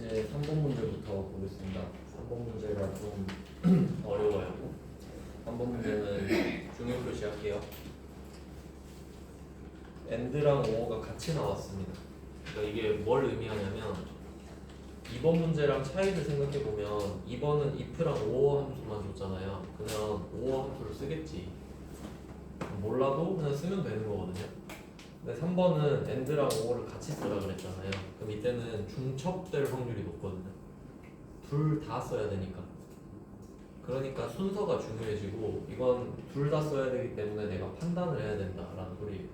이제 3번 문제부터 보겠습니다. 3번 문제가 좀 어려워요. 3번 문제는 중요표 시작해요. and랑 or가 같이 나왔습니다. 그러니까 이게 뭘 의미하냐면 2번 문제랑 차이를 생각해보면 2번은 if랑 or 함수만 줬잖아요. 그냥 or 함수를 쓰겠지. 몰라도 그냥 쓰면 되는 거거든요. 근데 3번은 and랑 or를 같이 쓰라 그랬잖아요. 그럼 이때는 중첩될 확률이 높거든요. 둘 다 써야 되니까. 그러니까 순서가 중요해지고 이건 둘 다 써야 되기 때문에 내가 판단을 해야 된다라는 소리예요.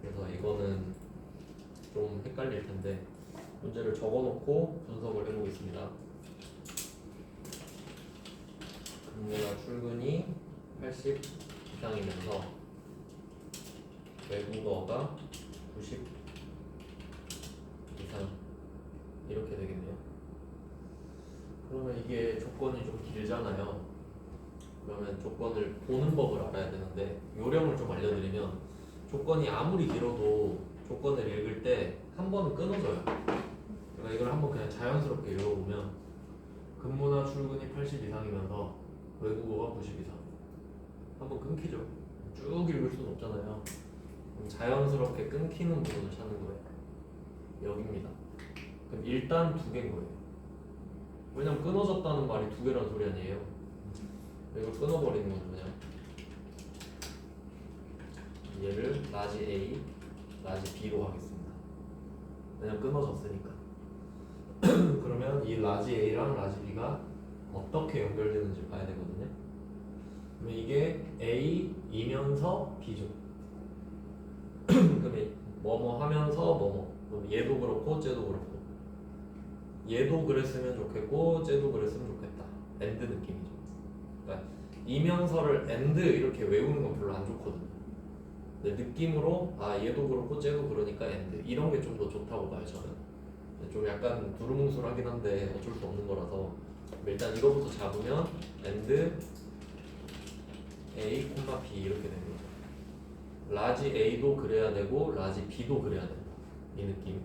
그래서 이거는 좀 헷갈릴 텐데 문제를 적어놓고 분석을 해보겠습니다. 근무나 출근이 80 이상이면서 외국어가 90 이상 이렇게 되겠네요. 그러면 이게 조건이 좀 길잖아요. 그러면 조건을 보는 법을 알아야 되는데 요령을 좀 알려드리면 조건이 아무리 길어도 조건을 읽을 때 한 번은 끊어져요. 그러니까 이걸 한번 그냥 자연스럽게 읽어보면 근무나 출근이 80 이상이면서 외국어가 90 이상 한번 끊기죠. 쭉 읽을 수는 없잖아요. 자연스럽게 끊기는 부분을 찾는 거예요. 여기입니다. 그럼 일단 두 개인 거예요. 왜냐면 끊어졌다는 말이 두 개라는 소리 아니에요. 이걸 끊어버리는 건 뭐냐? 얘를 라지 A, 라지 B로 하겠습니다. 왜냐면 끊어졌으니까. 그러면 이 라지 A랑 라지 B가 어떻게 연결되는지 봐야 되거든요. 그러면 이게 A이면서 B죠. 그러면 뭐뭐 하면서 뭐뭐. 그럼 얘도 그렇고 쟤도 그렇고. 얘도 그랬으면 좋겠고 쟤도 그랬으면 좋겠다. and 느낌이죠. 그러니까 이면서를 and 이렇게 외우는 건 별로 안 좋거든요. 근데 느낌으로 아 얘도 그렇고 쟤도 그러니까 and 이런 게 좀 더 좋다고 봐요 저는. 좀 약간 두루뭉술하긴 한데 어쩔 수 없는 거라서 일단 이거부터 잡으면 and A, B 이렇게 되는 거죠. 라지 A도 그래야 되고 라지 B도 그래야 된다. 이 느낌.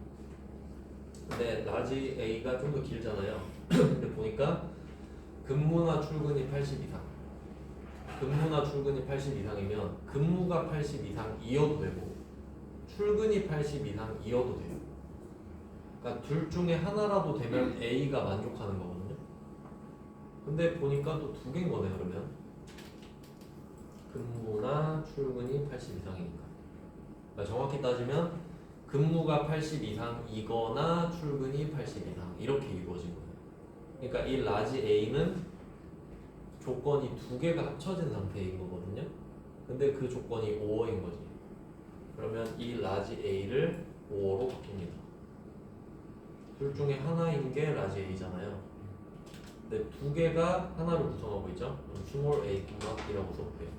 근데 라지 A가 좀 더 길잖아요. 근데 보니까 근무나 출근이 80 이상. 근무나 출근이 80 이상이면 근무가 80 이상이어도 되고 출근이 80 이상이어도 돼요. 그러니까 둘 중에 하나라도 되면 A가 만족하는 거거든요. 근데 보니까 또 두 개인 거네요. 그러면 근무나 출근이 80 이상이니까. 그러니까 정확히 따지면 근무가 80 이상이거나 출근이 80 이상 이렇게 이루어진 거예요. 그러니까 이 라지 A는 조건이 두 개가 합쳐진 상태인 거거든요. 근데 그 조건이 5어인 거지. 그러면 이 라지 A를 5어로 바꿉니다. 둘 중에 하나인 게 라지 A잖아요. 근데 두 개가 하나를 구성하고 있죠. 그럼 스몰 a, b라고 써볼게요.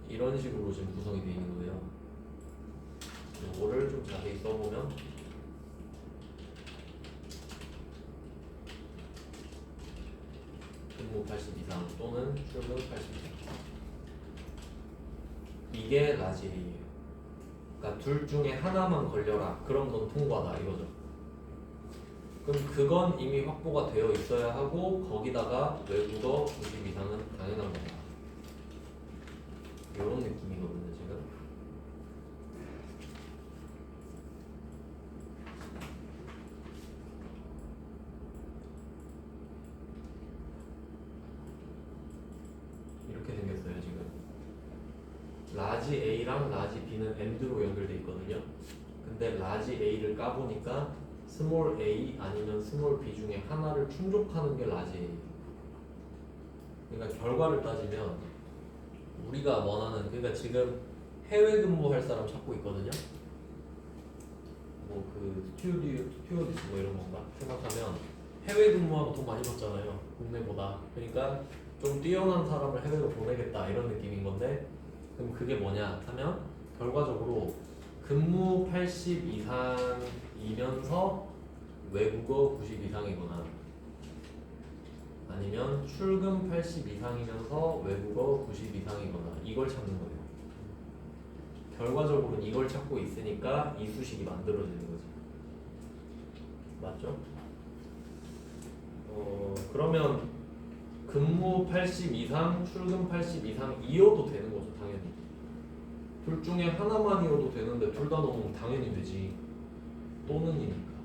이런 식으로 지금 구성이 되어 있는 거예요. 이거를 좀 자세히 써보면 근무 80 이상 또는 출근 80 이상 이게 라지 A예요. 그러니까 둘 중에 하나만 걸려라. 그럼 넌 통과다 이거죠. 그럼 그건 이미 확보가 되어 있어야 하고 거기다가 외국어 90 이상은 당연한 겁니다. 이런 느낌이거든요 지금. 이렇게 생겼어요 지금. 라지 A랑 라지 B는 and로 연결돼 있거든요. 근데 라지 A를 까보니까 스몰 a 아니면 스몰 b 중에 하나를 충족하는 게 라지 A. 그러니까 결과를 따지면 우리가 원하는, 그러니까 지금 해외 근무할 사람 찾고 있거든요. 뭐 그 스튜어디스 뭐 이런 건가 생각하면 해외 근무하면 돈 많이 받잖아요 국내보다. 그러니까 좀 뛰어난 사람을 해외로 보내겠다 이런 느낌인 건데, 그럼 그게 뭐냐 하면 결과적으로 근무 80 이상이면서 외국어 90 이상이거나 아니면 출근 80 이상이면서 외국어 90 이상이거나 이걸 찾는 거예요. 결과적으로는 이걸 찾고 있으니까 이 수식이 만들어지는 거지. 맞죠? 그러면 근무 80 이상, 출근 80 이상이어도 되는 거죠, 당연히. 둘 중에 하나만이어도 되는데 둘 다 넣으면 당연히 되지. 또는이니까.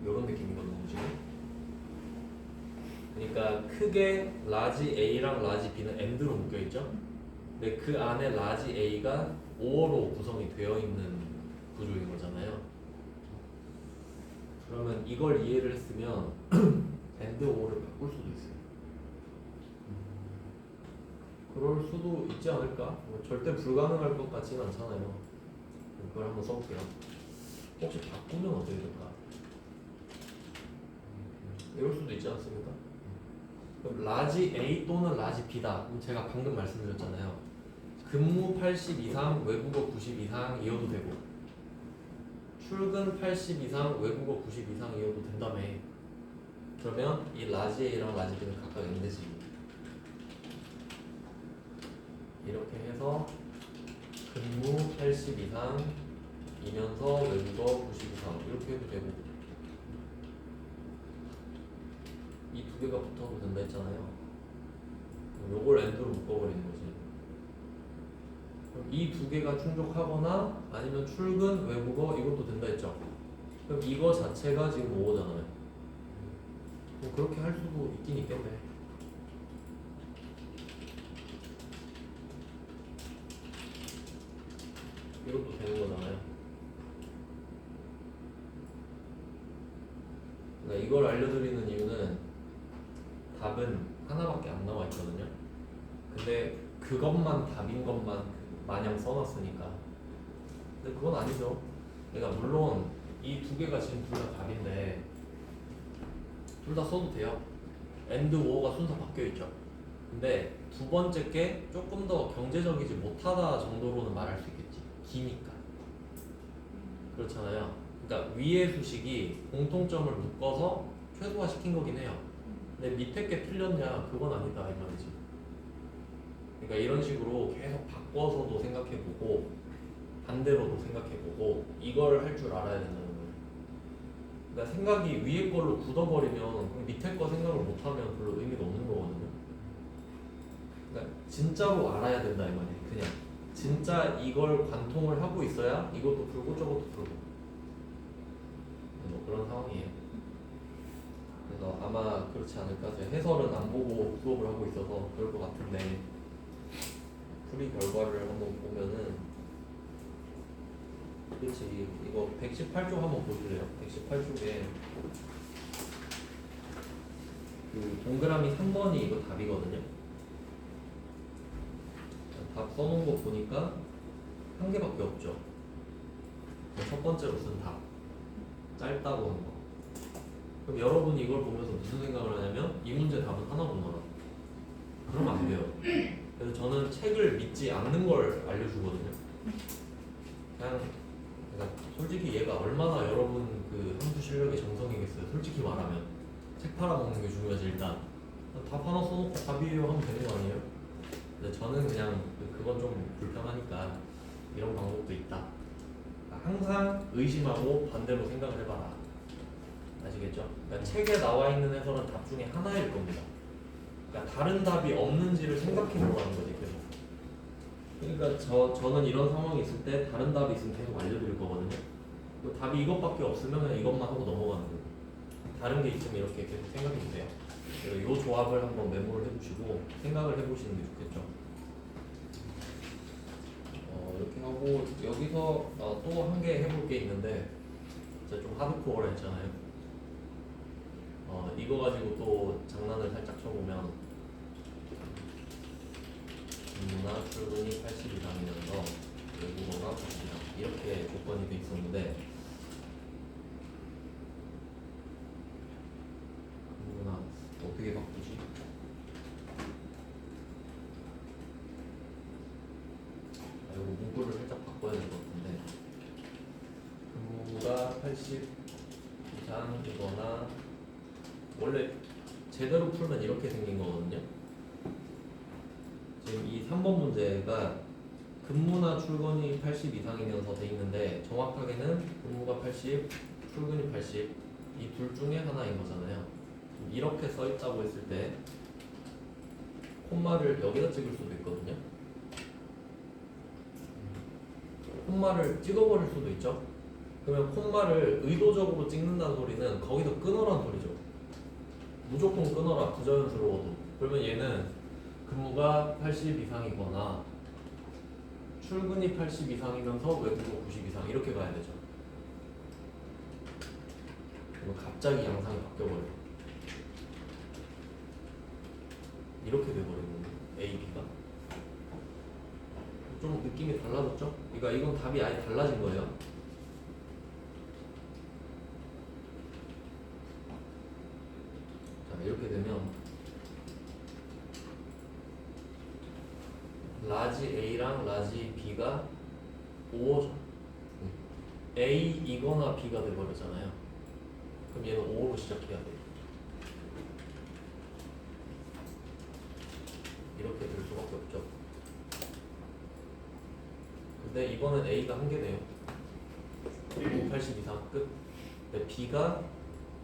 이런 느낌이거든요, 지금. 그러니까 크게 라지 A랑 라지 B는 AND로 묶여 있죠. 근데 그 안에 라지 A가 5어로 구성이 되어 있는 구조인 거잖아요. 그러면 이걸 이해를 했으면 AND 5를 바꿀 수도 있어요. 그럴 수도 있지 않을까? 뭐 절대 불가능할 것 같지는 않잖아요. 그걸 한번 써볼게요. 혹시 바꾸면 어떻게 될까? 이럴 수도 있지 않습니까? 그럼 라지 A 또는 라지 B다. 그럼 제가 방금 말씀드렸잖아요. 근무 80 이상, 외국어 90 이상이어도 되고 출근 80 이상, 외국어 90 이상이어도 된다며. 그러면 이 라지 A랑 라지 B는 각각 N되지. 이렇게 해서 근무 80 이상이면서 외국어 90 이상 이렇게 해도 되고 이 두 개가 붙어도 된다 했잖아요. 요걸 엔드로 묶어버리는 거지. 그럼 이 두 개가 충족하거나 아니면 출근, 외국어 이것도 된다 했죠. 그럼 이거 자체가 지금 5잖아요. 뭐 그렇게 할 수도 있긴 있겠네. 이것도 되는 거잖아요. 그러니까 이걸 알려드리는 이유는 답은 하나밖에 안 나와 있거든요. 근데 그것만 답인 것만 마냥 써놨으니까. 근데 그건 아니죠. 그러니까 물론 이 두 개가 지금 둘 다 답인데 둘 다 써도 돼요. AND 5가 순서 바뀌어 있죠. 근데 두 번째 게 조금 더 경제적이지 못하다 정도로는 말할 수 있겠지. 기니까. 그렇잖아요. 그러니까 위의 수식이 공통점을 묶어서 최소화시킨 거긴 해요. 근데 밑에 게 틀렸냐? 그건 아니다 이 말이지. 그러니까 이런 식으로 계속 바꿔서도 생각해보고 반대로도 생각해보고 이걸 할 줄 알아야 된다는 거예요. 그러니까 생각이 위에 걸로 굳어버리면 그럼 밑에 거 생각을 못하면 별로 의미가 없는 거거든요. 그러니까 진짜로 알아야 된다 이 말이에요. 그냥 진짜 이걸 관통을 하고 있어야 이것도 풀고 저것도 풀고 뭐 그런 상황이에요. 그래서 아마 그렇지 않을까. 제가 해설은 안 보고 수업을 하고 있어서 그럴 것 같은데 풀이 결과를 한번 보면은 그렇지. 이거 118쪽 한번 보실래요? 118쪽에 그 동그라미 3번이 이거 답이거든요. 답 써놓은 거 보니까 한 개밖에 없죠. 첫 번째로 쓴 답. 짧다고 한 거. 그럼 여러분이 이걸 보면서 무슨 생각을 하냐면 이 문제 답은 하나구나. 그러면 안 돼요. 그래서 저는 책을 믿지 않는 걸 알려주거든요. 그냥 그러니까 솔직히 얘가 얼마나 여러분 그 함수 실력의 정성이겠어요. 솔직히 말하면 책 팔아먹는 게 중요하지. 일단 답 하나 써놓고 답이에요 하면 되는 거 아니에요? 근데 저는 그냥 그건 좀 불편하니까 이런 방법도 있다. 그러니까 항상 의심하고 반대로 생각을 해봐라. 아시겠죠? 그러니까 책에 나와 있는 해설은 답 중에 하나일 겁니다. 그러니까 다른 답이 없는지를 생각해 보라는 거지 계속. 그러니까 저는 이런 상황이 있을 때 다른 답이 있으면 계속 알려드릴 거거든요. 답이 이것밖에 없으면 그냥 이것만 하고 넘어가는 거예요. 다른 게 있으면 이렇게 계속 생각해 주세요. 그래서 이 조합을 한번 메모를 해두시고 생각을 해보시는 게 좋겠죠. 이렇게 하고 여기서 또 한 개 해볼 게 있는데 제가 좀 하드코어라 했잖아요. 이거 가지고 또 장난을 살짝 쳐보면 근무나 출근이 80 이상이면서 외국어가 90 이상 이렇게 조건이 돼 있었는데 근무나 어떻게 바꾸지? 이거 문구를 살짝 바꿔야 될 것 같은데 근무가 80 이상이거나 원래 제대로 풀면 이렇게 생긴 거거든요. 지금 이 3번 문제가 근무나 출근이 80 이상이면서 돼 있는데 정확하게는 근무가 80, 출근이 80 이 둘 중에 하나인 거잖아요. 이렇게 써 있다고 했을 때 콤마를 여기다 찍을 수도 있거든요. 콤마를 찍어버릴 수도 있죠. 그러면 콤마를 의도적으로 찍는다는 소리는 거기서 끊어라는 소리죠. 무조건 끊어라, 부자연스러워도. 그러면 얘는 근무가 80 이상이거나 출근이 80 이상이면서 외국어 90 이상 이렇게 가야 되죠. 그러면 갑자기 양상이 바뀌어버려요. 이렇게 돼버리는 거예요. A, B가 좀 느낌이 달라졌죠? 그러니까 이건 답이 아예 달라진 거예요. 자, 이렇게 되면 라지 A랑 라지 B가 5죠. A이거나 B가 돼버렸잖아요. 그럼 얘는 5로 시작해야 돼요. 이렇게 될 수밖에 없죠. 근데 이번엔 A가 한 개네요. 80 이상 끝. 근데 B가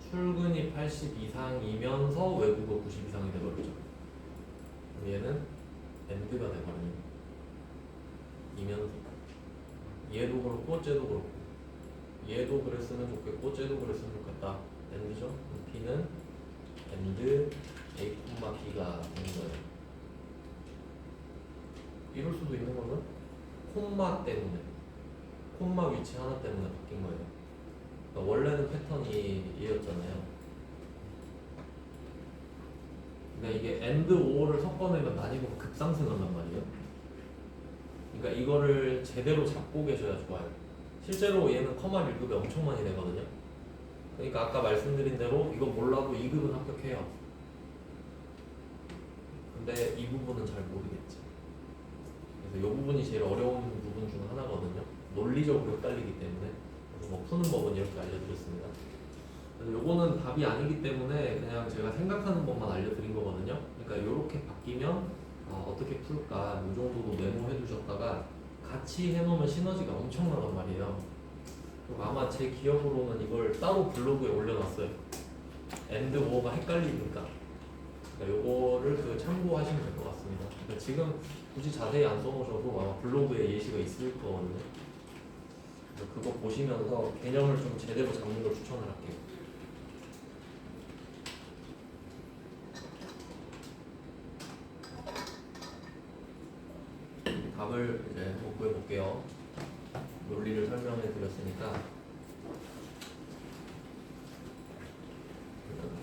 출근이 80 이상이면서 외국어 90 이상이 돼버렸죠. 그럼 얘는 AND가 돼버리네요. 이면서 얘도 그렇고 쟤도 그렇고 얘도 그랬으면 좋겠고 쟤도 그랬으면 좋겠다. AND죠. B는 AND A, B가 되는 거예요. 이럴 수도 있는 거는 콤마 때문에, 콤마 위치 하나 때문에 바뀐 거예요. 그러니까 원래는 패턴이 이었잖아요. 그러니까 이게 AND OR를 섞어내면 난이도가 급상승한단 말이에요. 그러니까 이거를 제대로 잡고 계셔야 좋아요. 실제로 얘는 커마 1급에 엄청 많이 되거든요. 그러니까 아까 말씀드린 대로 이거 몰라도 2급은 합격해요. 근데 이 부분은 잘 모르겠지. 그래서 이 부분이 제일 어려운 부분 중 하나거든요. 논리적으로 헷갈리기 때문에. 그래서 뭐 푸는 법은 이렇게 알려드렸습니다. 그래서 요거는 답이 아니기 때문에 그냥 제가 생각하는 법만 알려드린 거거든요. 그러니까 이렇게 바뀌면 어떻게 풀까 이 정도도 메모해 두셨다가 같이 해놓으면 시너지가 엄청나단 말이에요. 그리고 아마 제 기억으로는 이걸 따로 블로그에 올려놨어요. AND OR가 헷갈리니까. 그러니까 요거를 참고하시면 될 것 같습니다. 그러니까 지금 굳이 자세히 안 써놓으셔도 아마 블로그에 예시가 있을 거거든요. 그래서 그거 보시면서 개념을 좀 제대로 잡는 걸 추천을 할게요. 답을 이제 한번 구해볼게요. 논리를 설명해 드렸으니까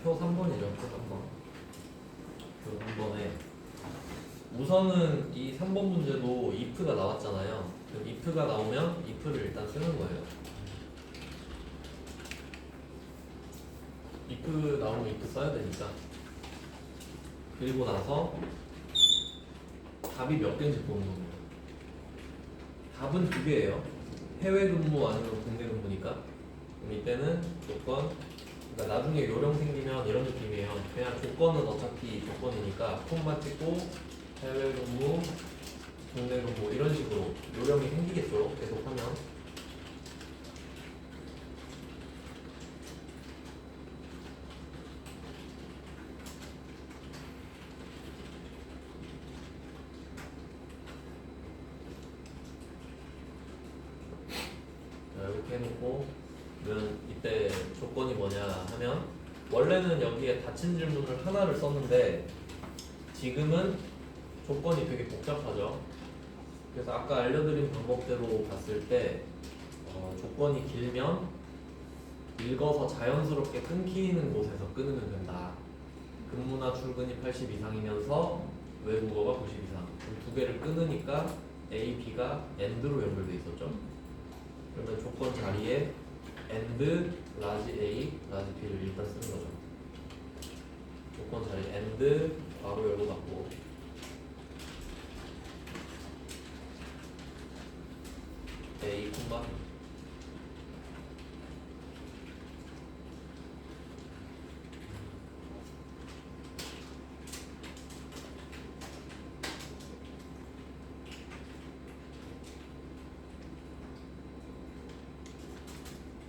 표 3번이죠. 표 3번. 표 3번에 우선은 이 3번 문제도 if가 나왔잖아요. if가 나오면 if를 일단 쓰는 거예요. if 나오면 if 써야 되니까. 그리고 나서 답이 몇 개인지 보는 겁니다. 답은 두 개예요. 해외 근무 아니면 국내 근무니까. 그럼 이때는 조건, 그러니까 나중에 요령 생기면 이런 느낌이에요. 그냥 조건은 어차피 조건이니까 콤마 찍고 해외 근무, 국내 근무 이런 식으로 요령이 생기겠죠. 계속하면. 자, 이렇게 해놓고 그러면 이때 조건이 뭐냐 하면 원래는 여기에 닫힌 질문을 하나를 썼는데 지금은 조건이 되게 복잡하죠. 그래서 아까 알려드린 방법대로 봤을 때 조건이 길면 읽어서 자연스럽게 끊기는 곳에서 끊으면 된다. 근무나 출근이 80 이상이면서 외국어가 90 이상. 두 개를 끊으니까 A, B가 AND로 연결돼 있었죠. 그러면 조건 자리에 AND 라지 A, 라지 B를 일단 쓰는 거죠. 조건 자리에 AND 바로 열고 닫고 A, 콤마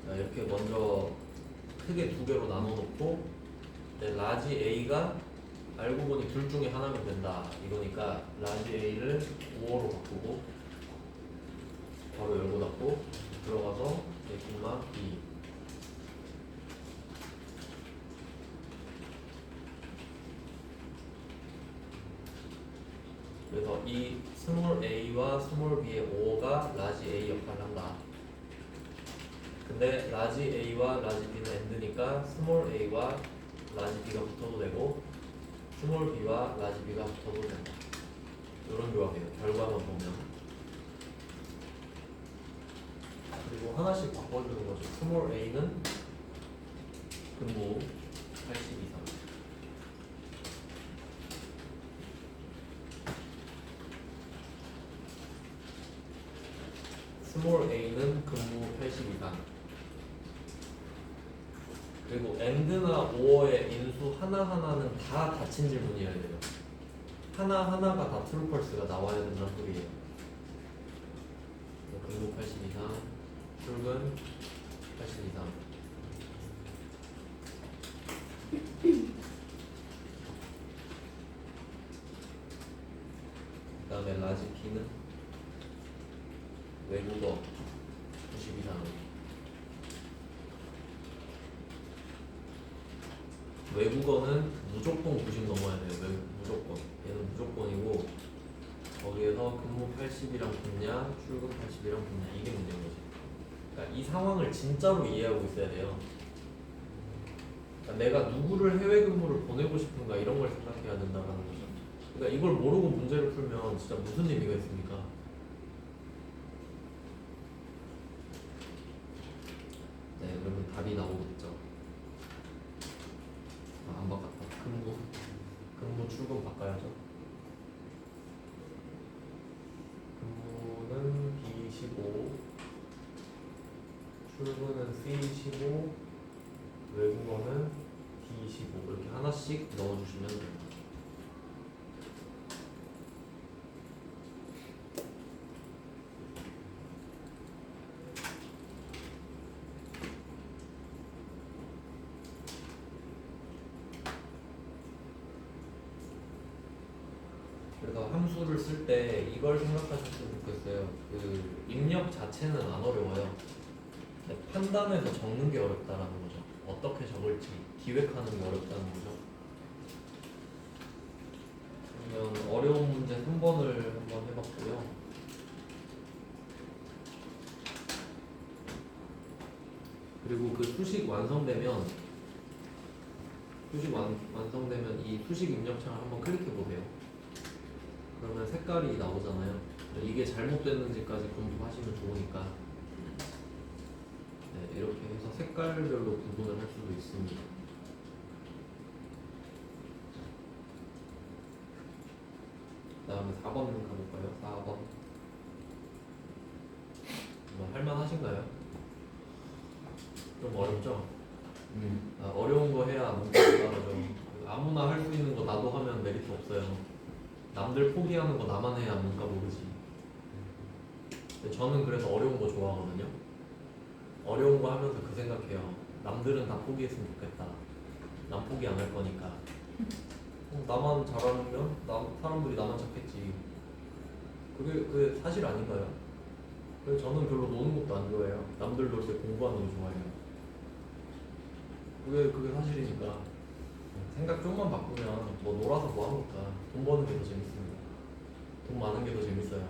자, 이렇게 먼저 크게 두 개로 나눠 놓고 네, 라지 A가 알고 보니 둘 중에 하나면 된다 이거니까 라지 A를 5호로 바꾸고 바로 열고 닫고 들어가서 A, B 그래서 이 스몰 a와 스몰 b의 5가 라지 A 역할을 한다. 근데 라지 A와 라지 B는 end니까 스몰 a와 라지 B가 붙어도 되고 스몰 b와 라지 B가 붙어도 된다. 이런 조합이에요. 결과만 보면. 그리고 하나씩 바꿔주는 거죠. 스몰 a는 근무 80 이상. 스몰 a는 근무 80 이상. 그리고 and나 or의 인수 하나하나는 다 닫힌 질문이어야 돼요. 하나하나가 다 true, false가 나와야 된다는 소리예요. 근무 80 이상, 출근 80 이상. 그 다음에 라지 P는 외국어 90 이상. 외국어는 무조건 90 넘어야 돼요. 무조건. 얘는 무조건이고 거기에서 근무 80이랑 붙냐 출근 80이랑 붙냐 이게 문제인 거지. 그러니까 이 상황을 진짜로 이해하고 있어야 돼요. 그러니까 내가 누구를 해외 근무를 보내고 싶은가 이런 걸 생각해야 된다는 거죠. 그러니까 이걸 모르고 문제를 풀면 진짜 무슨 의미가 있습니까? 네, 그러면 답이 나오겠죠. 안 바꿨다. 근무 출근 바꿔야죠. 근무는 B15, 출근은 C15, 외국어는 D15 이렇게 하나씩 넣어주시면 됩니다. 그래서 함수를 쓸 때 이걸 생각하셨으면 좋겠어요. 그 입력 자체는 안 어려워요. 판단해서 적는 게 어렵다라는 거죠. 어떻게 적을지 기획하는 게 어렵다는 거죠. 그러면 어려운 문제 3번을 한번 해봤고요. 그리고 그 수식 완성되면 이 수식 입력창을 한번 클릭해 보세요. 그러면 색깔이 나오잖아요. 이게 잘못됐는지까지 검토하시면 좋으니까. 네, 이렇게 해서 색깔별로 구분을 할 수도 있습니다. 그 다음에 4번 가볼까요? 4번. 뭐 할만하신가요? 좀 어렵죠? 어려운 거 해야 문제가 나가죠. 아무나 할 수 있는 거 나도 하면 메리트 없어요. 남들 포기하는 거 나만 해야 뭔가 모르지. 근데 저는 그래서 어려운 거 좋아하거든요. 어려운 거 하면서 그 생각해요. 남들은 다 포기했으면 좋겠다. 난 포기 안 할 거니까. 나만 잘하면 사람들이 나만 찾겠지. 그게 사실 아닌가요? 그래서 저는 별로 노는 것도 안 좋아해요. 남들 놀 때 공부하는 거 좋아해요. 그게 사실이니까. 생각 좀만 바꾸면 뭐 놀아서 뭐 합니까? 돈 버는 게 더 재밌습니다. 돈 많은 게 더 재밌어요.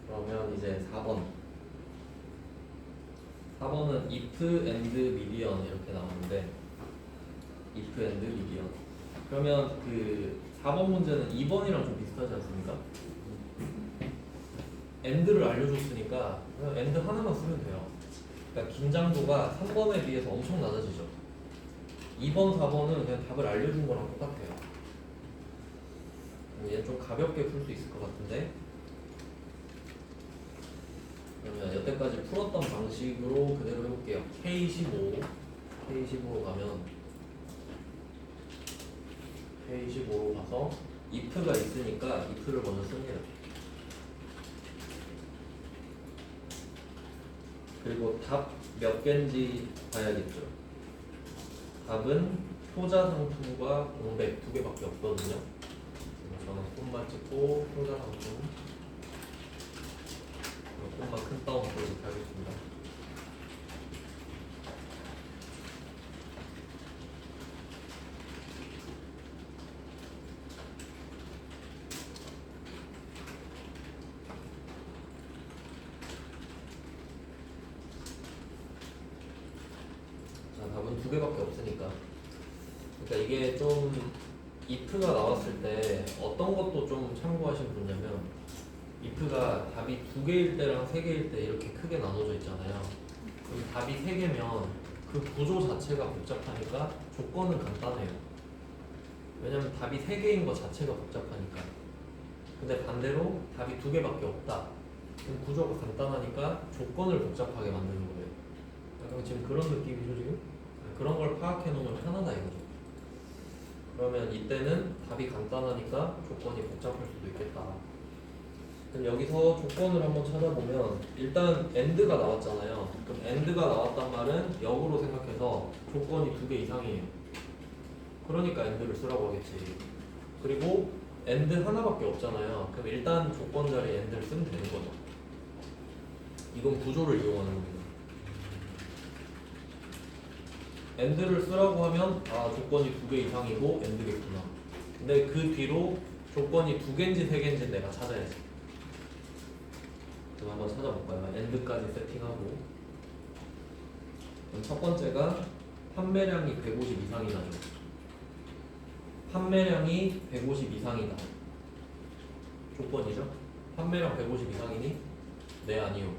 그러면 이제 4번. 4번은 if and median 이렇게 나오는데 if and median. 그러면 그 4번 문제는 2번이랑 좀 비슷하지 않습니까? and를 알려줬으니까 그냥 and 하나만 쓰면 돼요. 그러니까 긴장도가 3번에 비해서 엄청 낮아지죠. 2번, 4번은 그냥 답을 알려준 거랑 똑같아요. 얘는 좀 가볍게 풀 수 있을 것 같은데 그러면 여태까지 풀었던 방식으로 그대로 해볼게요. K15로 가면 K15로 가서 if가 있으니까 if를 먼저 씁니다. 그리고 답 몇 개인지 봐야겠죠. 답은 효자 상품과 공백 두 개밖에 없거든요. 저는 콤마 찍고 효자 상품 콤마 큰 따옴 보여드리도록 하겠습니다. 자, 답은 두 개밖에 없으니까. 그러니까 이게 좀 if가 나왔을 때 어떤 것도 좀 참고하시면 좋냐면 if가 답이 두 개일 때랑 세 개일 때 이렇게 크게 나눠져 있잖아요. 그럼 답이 세 개면 그 구조 자체가 복잡하니까 조건은 간단해요. 왜냐면 답이 세 개인 것 자체가 복잡하니까. 근데 반대로 답이 두 개밖에 없다. 그럼 구조가 간단하니까 조건을 복잡하게 만드는 거예요. 약간 지금 그런 느낌이죠 지금? 그런 걸 파악해 놓으면 편하다 이거죠. 그러면 이때는 답이 간단하니까 조건이 복잡할 수도 있겠다. 그럼 여기서 조건을 한번 찾아보면 일단 AND가 나왔잖아요. 그럼 AND가 나왔단 말은 역으로 생각해서 조건이 두 개 이상이에요. 그러니까 AND를 쓰라고 하겠지. 그리고 AND 하나밖에 없잖아요. 그럼 일단 조건 자리에 AND를 쓰면 되는 거죠. 이건 구조를 이용하는 겁니다. AND를 쓰라고 하면 아 조건이 두 개 이상이고 AND겠구나. 근데 그 뒤로 조건이 두 개인지 세 개인지 내가 찾아야지. 그럼 한번 찾아볼까요? AND까지 세팅하고. 그럼 첫 번째가 판매량이 150 이상이 나죠. 판매량이 150 이상이다. 조건이죠. 판매량 150 이상이니? 네, 아니요.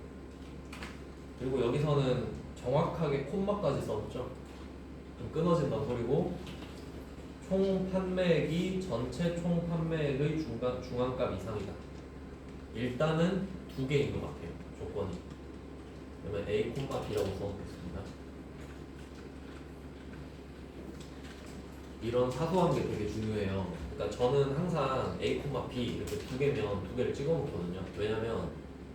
그리고 여기서는 정확하게 콤마까지 써놓죠. 좀 끊어진다는 소리고 총 판매액이 전체 총 판매액의 중앙값 이상이다. 일단은 두 개인 것 같아요. 조건이. 그러면 A, B라고 써놓겠습니다. 이런 사소한 게 되게 중요해요. 그러니까 저는 항상 A, B 이렇게 두 개면 두 개를 찍어 놓거든요. 왜냐면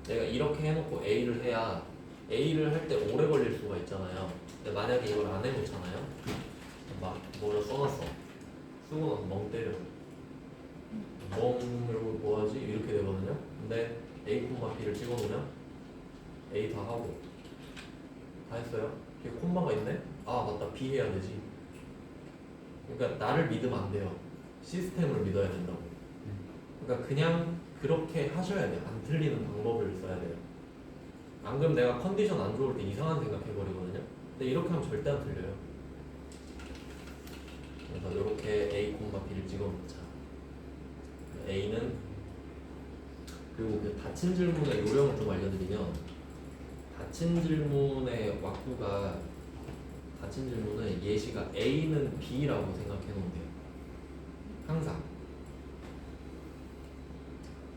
내가 이렇게 해놓고 A를 해야 A를 할 때 오래 걸릴 수가 있잖아요. 근데 만약에 이걸 안 해놓잖아요. 막 뭐를 써놨어. 쓰고 나서 멍 때려. 멍으로 뭐하지? 이렇게 되거든요. 근데 A, B를 찍어 놓으면 A 다 하고 다 했어요. 뒤에 콤마가 있네? 아 맞다 B 해야 되지. 그러니까 나를 믿으면 안 돼요. 시스템을 믿어야 된다고. 그러니까 그냥 그렇게 하셔야 돼요. 안 틀리는 방법을 써야 돼요. 안 그러면 내가 컨디션 안 좋을 때 이상한 생각해버리거든요. 근데 이렇게 하면 절대 안 틀려요. 그래서 이렇게 A, B를 찍어놓자. A는 그리고 그 닫힌 질문의 요령을 좀 알려드리면 닫힌 질문의 왁구가 닫힌 질문은 예시가 A는 B라고 생각해 놓으면 돼요. 항상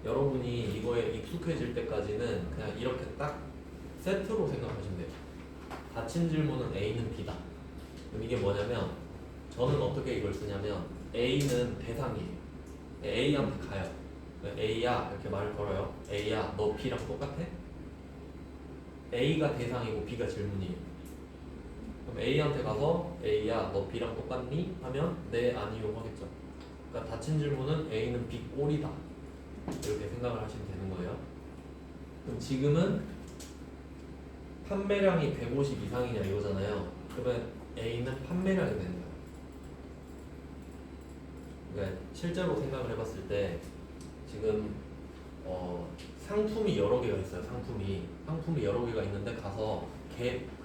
여러분이 이거에 익숙해질 때까지는 그냥 이렇게 딱 세트로 생각하시면 돼요. 닫힌 질문은 A는 B다. 그럼 이게 뭐냐면 저는 어떻게 이걸 쓰냐면 A는 대상이에요. A한테 가요. A야 이렇게 말을 걸어요. A야 너 B랑 똑같아? A가 대상이고 B가 질문이에요. 그럼 A한테 가서 A야 너 B랑 똑같니? 하면 네 아니요 하겠죠. 그러니까 닫힌 질문은 A는 B 꼴이다 이렇게 생각을 하시면 되는 거예요. 그럼 지금은 판매량이 150 이상이냐 이거잖아요. 그러면 A는 판매량이 되는 거예요. 그러니까 실제로 생각을 해봤을 때 지금 상품이 여러 개가 있어요. 상품이 여러 개가 있는데 가서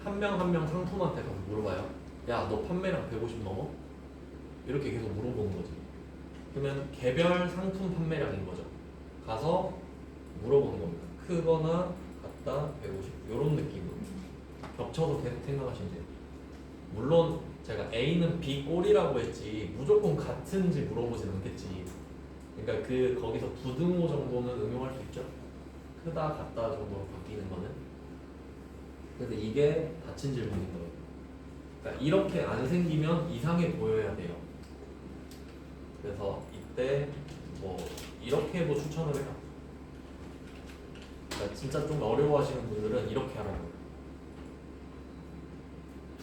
한 명 한 명 상품한테 가서 물어봐요. 야, 너 판매량 150 넘어? 이렇게 계속 물어보는 거지. 그러면 개별 상품 판매량인 거죠. 가서 물어보는 겁니다. 크거나 같다 150 이런 느낌으로 겹쳐서 계속 생각하시면 돼요. 물론 제가 A는 B 꼴이라고 했지 무조건 같은지 물어보진 않겠지. 그러니까 거기서 부등호 정도는 응용할 수 있죠. 크다 같다 정도로 바뀌는 거는. 근데 이게 닫힌 질문인 거예요. 그러니까 이렇게 안 생기면 이상해 보여야 돼요. 그래서 이때 뭐 이렇게도 추천을 해요. 그러니까 진짜 좀 어려워하시는 분들은 이렇게 하라고요.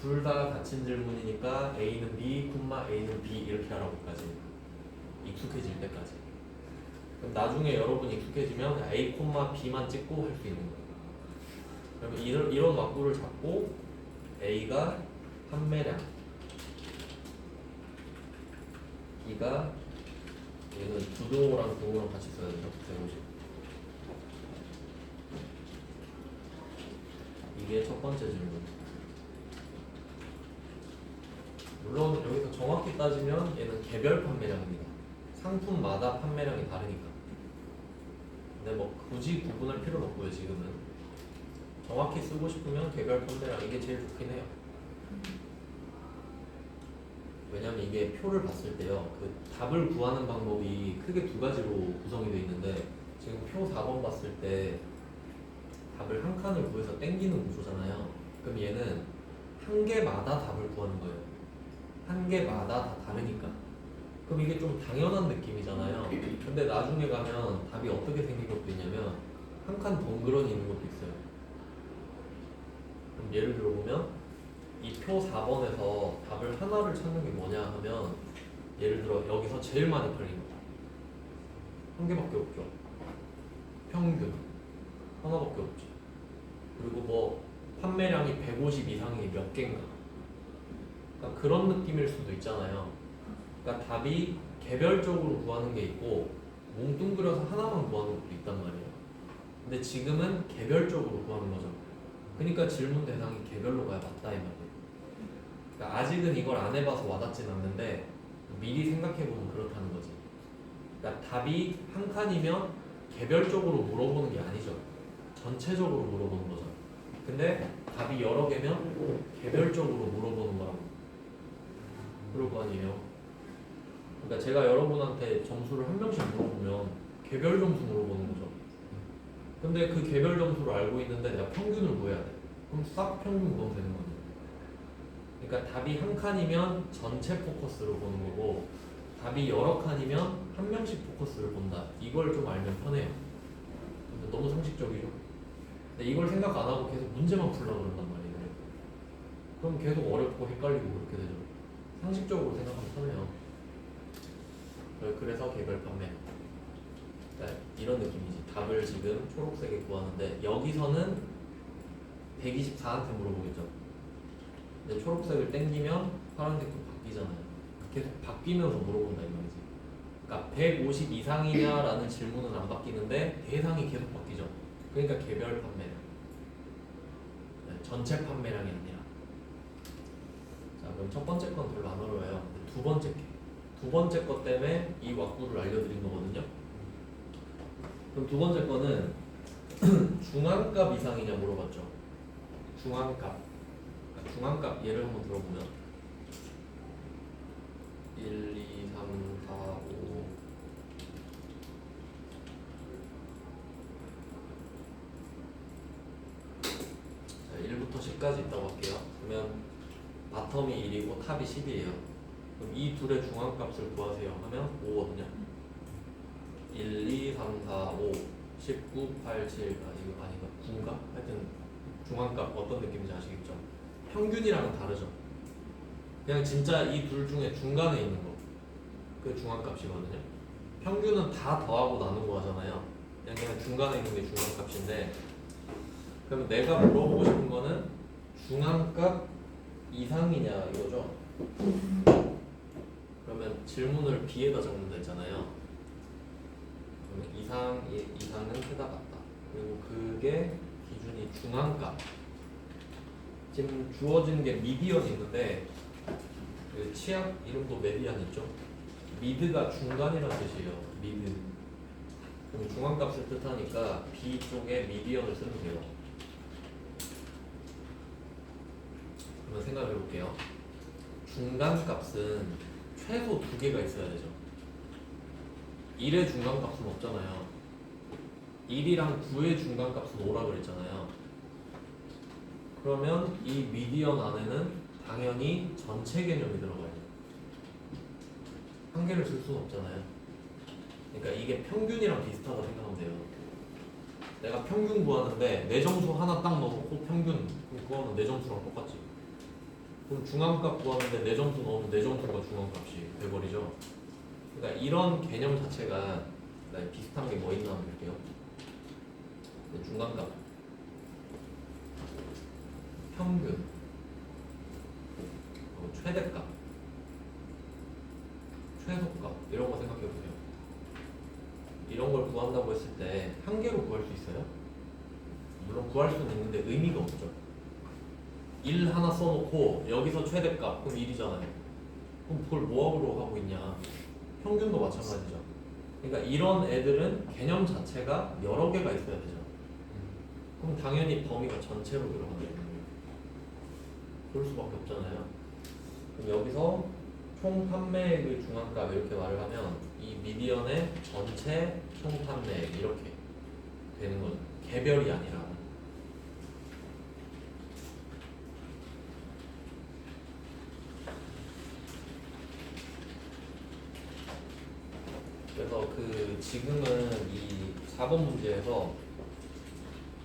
둘 다 같은 질문이니까 A는 B, A는 B 이렇게 하라고까지 익숙해질 때까지. 그럼 나중에 여러분이 익숙해지면 A, B만 찍고 할 수 있는 거예요. 그러면 이런 왁구를 잡고 A가 판매량, B가 얘는 부등호랑 등호랑 같이 써야 돼요. 150. 이게 첫 번째 질문. 물론 여기서 정확히 따지면 얘는 개별 판매량입니다. 상품마다 판매량이 다르니까. 근데 뭐 굳이 구분할 필요는 없고요. 지금은 정확히 쓰고 싶으면 개별 판매량 이게 제일 좋긴 해요. 왜냐면 이게 표를 봤을 때요, 그 답을 구하는 방법이 크게 두 가지로 구성이 되어 있는데, 지금 표 4번 봤을 때 답을 한 칸을 구해서 땡기는 구조잖아요. 그럼 얘는 한 개마다 답을 구하는 거예요. 한 개마다 다 다르니까. 그럼 이게 좀 당연한 느낌이잖아요. 근데 나중에 가면 답이 어떻게 생긴 것도 있냐면 한 칸 덩그러니 있는 것도 있어요. 그럼 예를 들어보면 이 표 4번에서 답을 하나를 찾는 게 뭐냐 하면, 예를 들어 여기서 제일 많이 팔린 거 한 개밖에 없죠. 평균 하나밖에 없죠. 그리고 뭐 판매량이 150 이상이 몇 개인가, 그러니까 그런 느낌일 수도 있잖아요. 그러니까 답이 개별적으로 구하는 게 있고 뭉뚱그려서 하나만 구하는 것도 있단 말이에요. 근데 지금은 개별적으로 구하는 거죠. 그러니까 질문 대상이 개별로 가야 맞다 이 말이에요. 그러니까 아직은 이걸 안 해봐서 와닿진 않는데 미리 생각해보면 그렇다는 거지. 그러니까 답이 한 칸이면 개별적으로 물어보는 게 아니죠. 전체적으로 물어보는 거죠. 근데 답이 여러 개면 개별적으로 물어보는 거라고. 그럴 거 아니에요. 그러니까 제가 여러분한테 점수를 한 명씩 물어보면 개별 점수 물어보는 거죠. 근데 그 개별 점수를 알고 있는데 내가 평균을 구해야 돼. 그럼 싹 평균 구하면 되는 거죠. 그러니까 답이 한 칸이면 전체 포커스로 보는 거고, 답이 여러 칸이면 한 명씩 포커스를 본다. 이걸 좀 알면 편해요. 근데 너무 상식적이죠. 근데 이걸 생각 안 하고 계속 문제만 풀려고 그런단 말이에요. 그럼 계속 어렵고 헷갈리고 그렇게 되죠. 상식적으로 생각하면 편해요. 그래서 개별 판매. 그러니까 이런 느낌이지. 답을 지금 초록색에 구하는데 여기서는 124한테 물어보겠죠. 근데 초록색을 땡기면 파란색도 바뀌잖아요. 계속 바뀌면서 물어본다 이 말이지. 그러니까 150 이상이냐라는 질문은 안 바뀌는데 대상이 계속 바뀌죠. 그러니까 개별 판매량, 전체 판매량이 아니라. 자, 그럼 첫 번째 건 별로 안 어려워요. 두 번째 것 때문에 이 왁구를 알려드린 거거든요. 그럼 두 번째 거는 중앙값 이상이냐 물어봤죠. 중앙값. 그러니까 중앙값 예를 한번 들어보면 1, 2, 3, 4, 5 자, 1부터 10까지 있다고 할게요. 그러면 바텀이 1이고 탑이 10이에요. 그럼 이 둘의 중앙값을 구하세요 하면 5거든요. 1, 2, 3, 4, 5 19, 8, 7 이거 아닌가? 9인가? 하여튼 중앙값 어떤 느낌인지 아시겠죠? 평균이랑은 다르죠. 그냥 진짜 이 둘 중에 중간에 있는 거, 그게 중앙값이거든요. 평균은 다 더하고 나누고 하잖아요. 그냥 중간에 있는 게 중앙값인데, 그럼 내가 물어보고 싶은 거는 중앙값 이상이냐 이거죠. 그러면 질문을 B에다 적는다 했잖아요. 그러면 이상은 크다 같다. 그리고 그게 기준이 중앙값. 지금 주어진 게 미디언이 있는데 그 치약 이름도 메디안 있죠? 미드가 중간이라는 뜻이에요. 미드. 그럼 중앙값을 뜻하니까 B 쪽에 미디언을 쓰면 돼요. 그러면 생각해 볼게요. 중간값은 최소 2개가 있어야 되죠. 1의 중간값은 없잖아요. 1이랑 9의 중간값은 5라 그랬잖아요. 그러면 이 미디언 안에는 당연히 전체 개념이 들어가요. 한 개를 쓸 수는 없잖아요. 그러니까 이게 평균이랑 비슷하다 생각하면 돼요. 내가 평균 구하는데 내 점수 하나 딱 넣어놓고 평균 그거는 내 점수랑 똑같지. 그럼 중앙값 구하는데 내 점수 넣으면 내 점수가 중앙값이 돼버리죠. 그러니까 이런 개념 자체가 비슷한 게 뭐 있나 한번 볼게요. 중간값, 평균, 최대값, 최소값 이런 거 생각해 보세요. 이런 걸 구한다고 했을 때 한 개로 구할 수 있어요? 물론 구할 수는 있는데 의미가 없죠. 1 하나 써놓고 여기서 최대값 그럼 1이잖아요. 그럼 그걸 뭐하러 하고 있냐. 평균도 마찬가지죠. 그러니까 이런 애들은 개념 자체가 여러 개가 있어야 되죠. 그럼 당연히 범위가 전체로 들어가는 거예요. 그럴 수밖에 없잖아요. 그럼 여기서 총 판매액의 중앙값 이렇게 말을 하면 이 미디언의 전체 총 판매액 이렇게 되는 거죠. 개별이 아니라. 그래서 지금은 이 4번 문제에서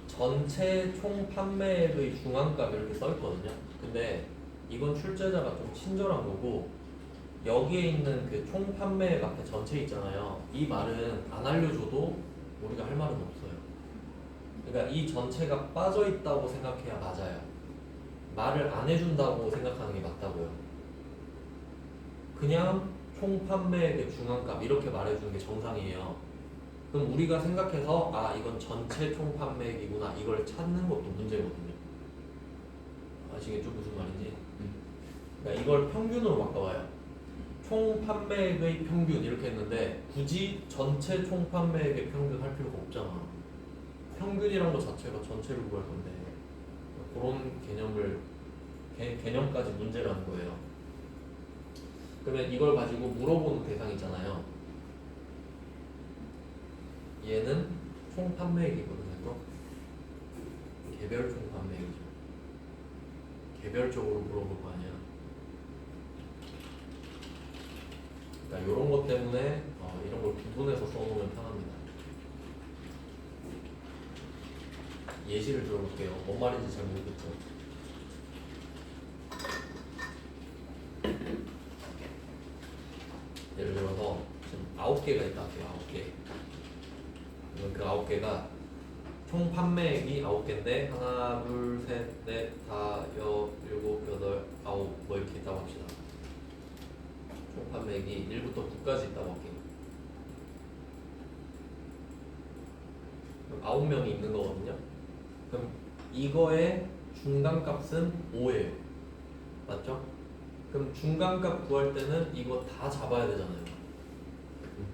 전체 총 판매액의 중앙값 이렇게 써 있거든요. 근데 이건 출제자가 좀 친절한 거고 여기에 있는 그 총 판매액 앞에 전체 있잖아요. 이 말은 안 알려줘도 우리가 할 말은 없어요. 그러니까 이 전체가 빠져 있다고 생각해야 맞아요. 말을 안 해준다고 생각하는 게 맞다고요. 그냥 총 판매액의 중앙값 이렇게 말해주는 게 정상이에요. 그럼 우리가 생각해서 아 이건 전체 총 판매액이구나 이걸 찾는 것도 문제거든요. 아시겠죠 무슨 말인지? 그러니까 이걸 평균으로 바꿔봐요. 총 판매액의 평균 이렇게 했는데 굳이 전체 총 판매액의 평균 할 필요가 없잖아. 평균이란 것 자체가 전체를 구할 건데 그런 개념까지 문제라는 거예요. 그러면 이걸 가지고 물어보는 대상 있잖아요. 얘는 총 판매액이거든요. 또 개별 총 판매액이죠. 개별적으로 물어볼 거 아니야. 그러니까 이런 것 때문에 이런 걸 구분해서 써놓으면 편합니다. 예시를 들어볼게요. 뭔 말인지 잘 모르겠죠. 예를 들어서 지금 9개가 있다 할게요. 9개. 그러면 그 9개가 총 판매액이 9개인데 하나, 둘, 셋, 넷, 다, 일곱, 여덟, 아홉 뭐 이렇게 있다고 합시다. 총 판매액이 1부터 9까지 있다고 할게요. 그럼 9명이 있는 거거든요. 그럼 이거의 중간값은 5예요. 맞죠? 그럼 중간값 구할 때는 이거 다 잡아야 되잖아요.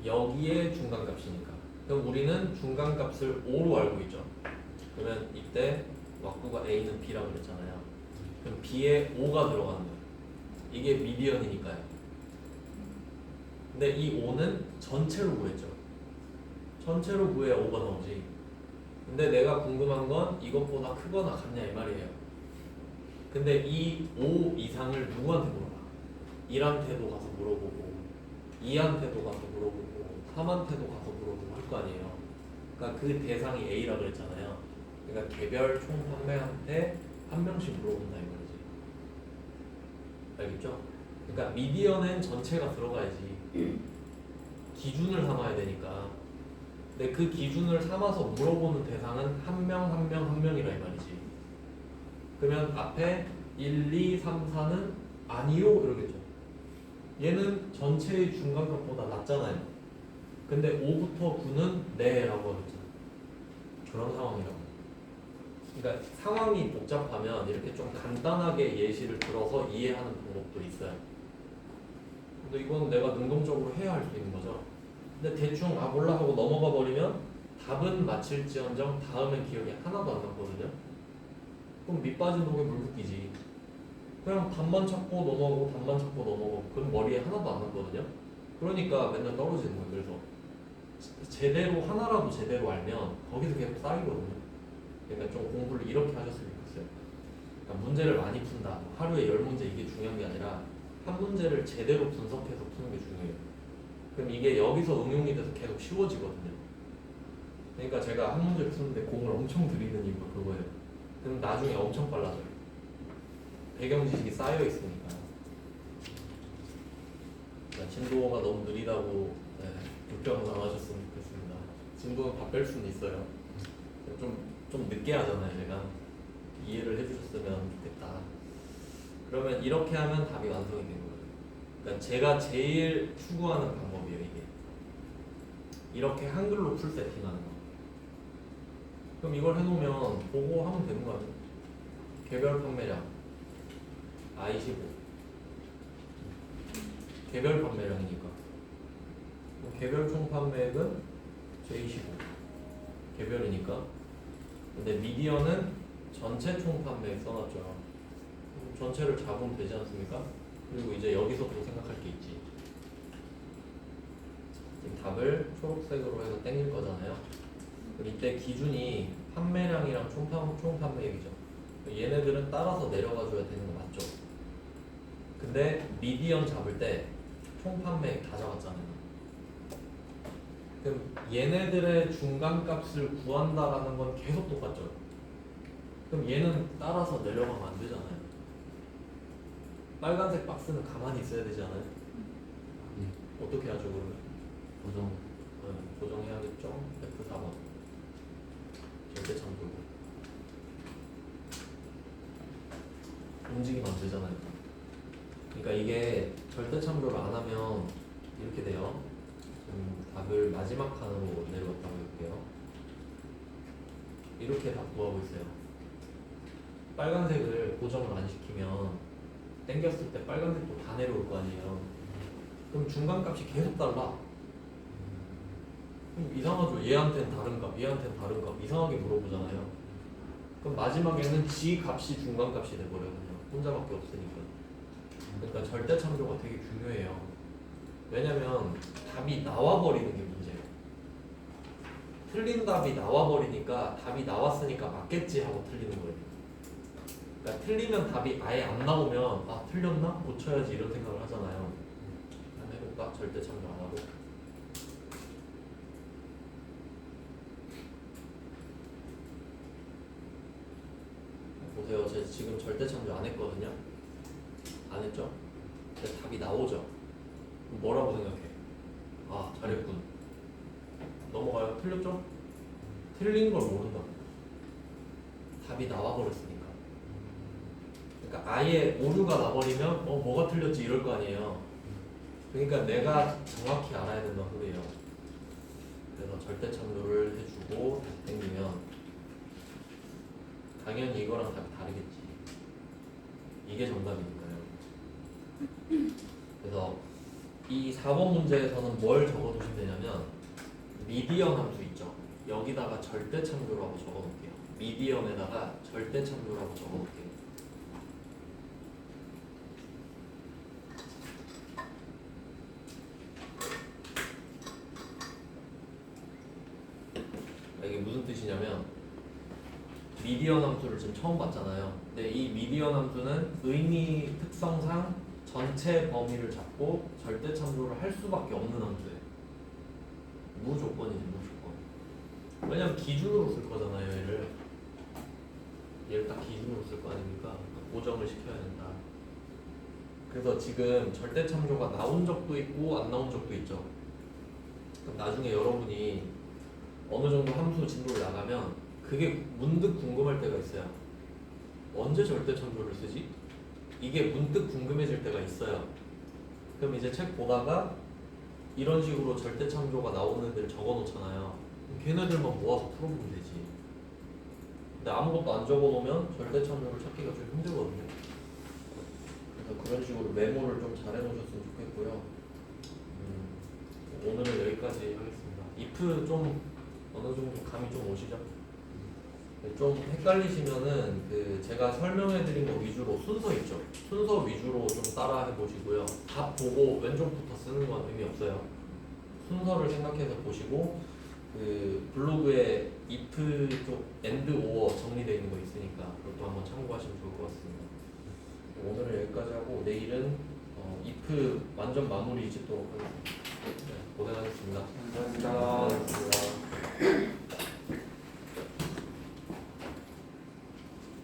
여기에 중간값이니까. 그럼 우리는 중간값을 5로 알고 있죠. 그러면 이때 왁구가 A는 B라고 그랬잖아요. 그럼 B에 5가 들어가는 거예요. 이게 미디언이니까요. 근데 이 5는 전체로 구했죠. 전체로 구해야 5가 나오지. 근데 내가 궁금한 건 이것보다 크거나 같냐 이 말이에요. 근데 이 5 이상을 누구한테 물어봐? 1한테도 가서 물어보고 2한테도 가서 물어보고 3한테도 가서 물어보고 할 거 아니에요. 그러니까 그 대상이 A라 그랬잖아요. 그러니까 개별 총 판매한테 한 명씩 물어본다 이 말이지. 알겠죠? 그러니까 미디언엔 전체가 들어가야지. 기준을 삼아야 되니까. 근데 그 기준을 삼아서 물어보는 대상은 한 명 한 명 한 명이라 이 말이지. 그러면 앞에 1, 2, 3, 4는 아니요 이러겠죠. 얘는 전체의 중간값보다 낮잖아요. 근데 5부터 9는 네 라고 하겠죠. 그런 상황이라고. 그러니까 상황이 복잡하면 이렇게 좀 간단하게 예시를 들어서 이해하는 방법도 있어요. 근데 이건 내가 능동적으로 해야 할 수 있는 거죠. 근데 대충 몰라 하고 넘어가 버리면 답은 맞힐지언정 다음엔 기억이 하나도 안 남거든요. 그럼 밑 빠진 독에 물 붓기지. 그냥 답만 찾고 넘어가고 답만 찾고 넘어가고 그럼 머리에 하나도 안 남거든요. 그러니까 맨날 떨어지는 거예요. 그래서 제대로 하나라도 제대로 알면 거기서 계속 쌓이거든요. 그러니까 좀 공부를 이렇게 하셨으면 좋겠어요. 그러니까 문제를 많이 푼다. 하루에 10문제 이게 중요한 게 아니라 한 문제를 제대로 분석해서 푸는 게 중요해요. 그럼 이게 여기서 응용이 돼서 계속 쉬워지거든요. 그러니까 제가 한 문제를 푸는데 공을 엄청 들이는 이유가 그거예요. 그럼 나중에 엄청 빨라져요. 배경 지식이 쌓여 있으니까. 그러니까 진도가 너무 느리다고 불평 나와줬으면 좋겠습니다. 진도는 다 뺄 수는 있어요. 좀 늦게 하잖아요, 제가. 이해를 해주셨으면 좋겠다. 그러면 이렇게 하면 답이 완성이 되는 거예요. 그러니까 제가 제일 추구하는 방법이에요, 이게. 이렇게 한글로 풀 세팅하는 거. 그럼 이걸 해놓으면 보고 하면 되는 거 아니에요? 개별 판매량 I15 개별 판매량이니까 개별 총 판매액은 J15 개별이니까. 근데 미디어는 전체 총 판매액 써놨죠. 전체를 잡으면 되지 않습니까? 그리고 이제 여기서 또 생각할 게 있지. 지금 답을 초록색으로 해서 땡길 거잖아요. 그럼 이때 기준이 판매량이랑 총 판매액이죠. 얘네들은 따라서 내려가 줘야 되는 거 맞죠? 근데 미디언 잡을 때 총 판매액 다 잡았잖아요. 그럼 얘네들의 중간값을 구한다라는 건 계속 똑같죠. 그럼 얘는 따라서 내려가면 안 되잖아요. 빨간색 박스는 가만히 있어야 되잖아요. 어떻게 하죠 그러면? 고정해야겠죠. F4번 절대참조 움직이면 안 되잖아요. 그러니까 이게 절대참조를 안 하면 이렇게 돼요. 답을 마지막 칸으로 내려갔다고 해볼게요. 이렇게 답 구하고 있어요. 빨간색을 고정을 안 시키면 당겼을 때 빨간색도 다 내려올 거 아니에요. 그럼 중간값이 계속 달라. 그럼 이상하죠. 얘한테는 다른 값, 얘한테는 다른 값 이상하게 물어보잖아요. 그럼 마지막에는 지 값이 중간값이 돼버려요. 혼자밖에 없으니까. 그러니까 절대참조가 되게 중요해요. 왜냐면 답이 나와버리는 게 문제예요. 틀린 답이 나와버리니까 답이 나왔으니까 맞겠지 하고 틀리는 거예요. 그러니까 틀리면 답이 아예 안 나오면 아 틀렸나? 고쳐야지 이런 생각을 하잖아요. 한번 해볼까? 절대참조 안 하고. 보세요. 제가 지금 절대참조 안 했거든요. 안 했죠? 근데 답이 나오죠? 그럼 뭐라고 생각해? 아 잘했군. 넘어가요. 틀렸죠? 틀린 걸 모른다고. 답이 나와버렸으니까. 그러니까 아예 오류가 나버리면 뭐가 틀렸지 이럴 거 아니에요. 그러니까 내가 정확히 알아야 된다는 소리예요. 그래서 절대참조를 해주고 다시 땡기면 당연히 이거랑 답이 다르겠지. 이게 정답이니까요. 그래서 이 4번 문제에서는 뭘 적어두시면 되냐면 미디언 함수 있죠. 여기다가 절대참조라고 적어놓을게요. 미디언에다가 절대참조라고 적어놓을게요. 이게 무슨 뜻이냐면 미디언 함수를 지금 처음 봤잖아요. 근데 이 미디언 함수는 의미 특성상 전체 범위를 잡고 절대참조를 할 수밖에 없는 함수예요. 무조건이지 무조건. 왜냐면 기준으로 쓸 거잖아요. 얘를 딱 기준으로 쓸 거 아닙니까? 고정을 시켜야 된다. 그래서 지금 절대참조가 나온 적도 있고 안 나온 적도 있죠. 그럼 나중에 여러분이 어느 정도 함수 진도를 나가면 그게 문득 궁금할 때가 있어요. 언제 절대참조를 쓰지? 이게 문득 궁금해질 때가 있어요. 그럼 이제 책 보다가 이런 식으로 절대참조가 나오는 애들 적어놓잖아요. 걔네들만 모아서 풀어보면 되지. 근데 아무것도 안 적어놓으면 절대참조를 찾기가 좀 힘들거든요. 그래서 그런 식으로 메모를 좀 잘 해놓으셨으면 좋겠고요. 오늘은 여기까지 하겠습니다. if 좀 어느 정도 감이 좀 오시죠? 좀 헷갈리시면은 제가 설명해드린 거 위주로 순서 있죠? 순서 위주로 좀 따라 해보시고요. 답 보고 왼쪽부터 쓰는 건 의미 없어요. 순서를 생각해서 보시고 블로그에 if 쪽 and or 정리되어 있는 거 있으니까 그것도 한번 참고하시면 좋을 것 같습니다. 오늘은 여기까지 하고 내일은 if 완전 마무리 짓도록 하겠습니다. 네, 고생하셨습니다. 감사합니다. 고생하셨습니다.